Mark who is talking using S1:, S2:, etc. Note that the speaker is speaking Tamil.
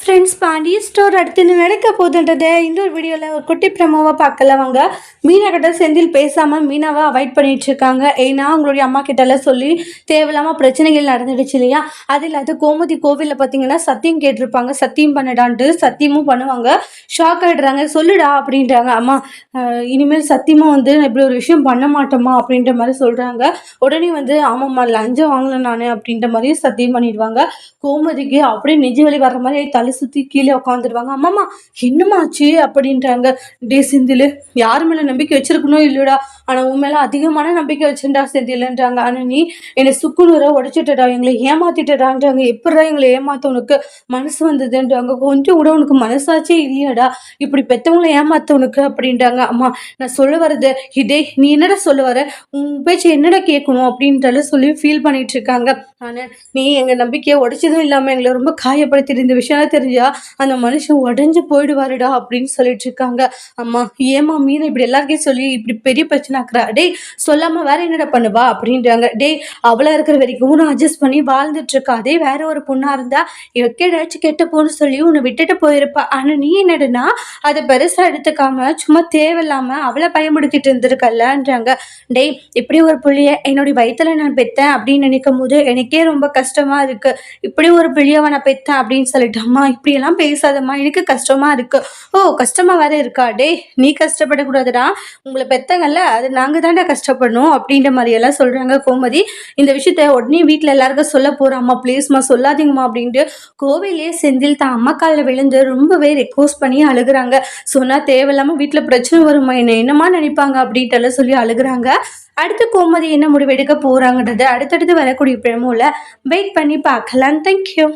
S1: ஃப்ரெண்ட்ஸ், பாண்டி ஸ்டோர் அடுத்து என்ன நடக்க போகுதுன்றதை இந்த ஒரு வீடியோவில் ஒரு குட்டி பிரமோவை பார்க்கலாம் வாங்க. மீனா கிட்ட செந்தில் பேசாமல் மீனாவை அவாய்ட் பண்ணிட்டு இருக்காங்க. ஏன்னா அவங்களுடைய அம்மா கிட்டலாம் சொல்லி தேவையில்லாமல் பிரச்சனைகள் நடந்துடுச்சு இல்லையா. அது இல்லாத கோமதி கோவிலில் பார்த்தீங்கன்னா சத்தியம் கேட்டிருப்பாங்க, சத்தியம் பண்ணடான்ட்டு சத்தியமும் பண்ணுவாங்க. ஷாக் ஆகிடுறாங்க. சொல்லுடா அப்படின்றாங்க. அம்மா இனிமேல் சத்தியமாக வந்து இப்படி ஒரு விஷயம் பண்ண மாட்டோமா அப்படின்ற மாதிரி சொல்கிறாங்க. உடனே வந்து ஆமாம்மா லஞ்சம் வாங்கலை நான் அப்படின்ற மாதிரி சத்தியம் பண்ணிடுவாங்க. கோமதிக்கு அப்படியே நெஞ்சு வலி வர்ற மாதிரி தலை சுற்றி கீழே உட்காந்துருவாங்க. அம்மாம்மா என்னமாச்சு அப்படின்றாங்க. டே செந்தில், யார் மேலே நம்பிக்கை வச்சிருக்கணும் இல்லையோடா, ஆனால் உன் மேலே அதிகமான நம்பிக்கை வச்சுருந்தா செந்தில்ன்றாங்க. ஆனால் நீ என்னை சுக்குநூரை உடைச்சிட்டடா, எங்களை ஏமாத்திட்டடான்றாங்க. எப்படா எங்களை ஏமாத்த உனக்கு மனசு வந்ததுன்றாங்க. கொஞ்சம் கூட உனக்கு மனசாச்சே இல்லையாடா, இப்படி பெற்றவங்களை ஏமாத்த உனக்கு அப்படின்றாங்க. அம்மா நான் சொல்ல வர்றது இதே, நீ என்னடா சொல்ல வர, உன் பேச்சு என்னடா கேட்கணும் அப்படின்றாலும் சொல்லி ஃபீல் பண்ணிட்டு இருக்காங்க. ஆனால் நீ எங்கள் நம்பிக்கையை உடைச்சதும் இல்லாமல் எங்களை ரொம்ப காயப்படுத்திட்டு இந்த விஷயம் தெரிஞ்சா அந்த மனுஷன் உடஞ்சு போயிடுவாருடா அப்படின்னு சொல்லிட்டு இருக்காங்க. அம்மா ஏமா மீன் இப்படி எல்லாருக்கையும் சொல்லி இப்படி பெரிய பிரச்சனை ஆக்குறா, டே சொல்லாமல் வேற என்னடா பண்ணுவா அப்படின்றாங்க. டே அவளா இருக்கிற வரைக்கும் நான் அட்ஜஸ்ட் பண்ணி வாழ்ந்துட்டு இருக்கா, அதே வேற ஒரு பொண்ணா இருந்தா எக்கேடாச்சும் கெட்ட போன்னு சொல்லி உன்னை விட்டுட்டு போயிருப்பா. ஆனால் நீ என்னடுனா அதை பெருசாக எடுத்துக்காம சும்மா தேவையில்லாம அவளை பயன்படுத்திட்டு இருந்திருக்கல்லன்றாங்க. டே இப்படி ஒரு புள்ளிய என்னுடைய வயிற்றுல நான் பெற்றேன் அப்படின்னு நினைக்கும் போது எனக்கே ரொம்ப கஷ்டமா இருக்கு. இப்படி ஒரு பிள்ளையவ நான் பெற்றேன் அப்படின்னு சொல்லிட்டு, அம்மா இப்படியெல்லாம் பேசாதம்மா, எனக்கு கஷ்டமா இருக்கு. ஓ கஷ்டமா வேற இருக்கா, டே நீ கஷ்டப்படக்கூடாதுடா, உங்களை பெத்தங்கல்ல அது நாங்க தாண்டா கஷ்டப்படணும் அப்படின்ற மாதிரி எல்லாம் சொல்றாங்க. கோமதி இந்த விஷயத்த உடனே வீட்டில் எல்லாருக்கும் சொல்ல போறோம். அம்மா ப்ளீஸ்மா சொல்லாதீங்கம்மா அப்படின்ட்டு கோவிலே செந்தில் தான் அம்மா காலில் விழுந்து ரொம்பவே ரெக்வஸ்ட் பண்ணி அழுகுறாங்க. சொன்னா தேவையில்லாம வீட்டில் பிரச்சனை வருமா, என்னமா நினைப்பாங்க அப்படின்ட்டு எல்லாம் சொல்லி அழுகுறாங்க. அடுத்து கோமதி என்ன முடிவெடுக்க போறாங்கன்றது அடுத்தடுத்து வரக்கூடிய பிரமோல வெயிட் பண்ணி பார்க்கலாம். தேங்க்யூ.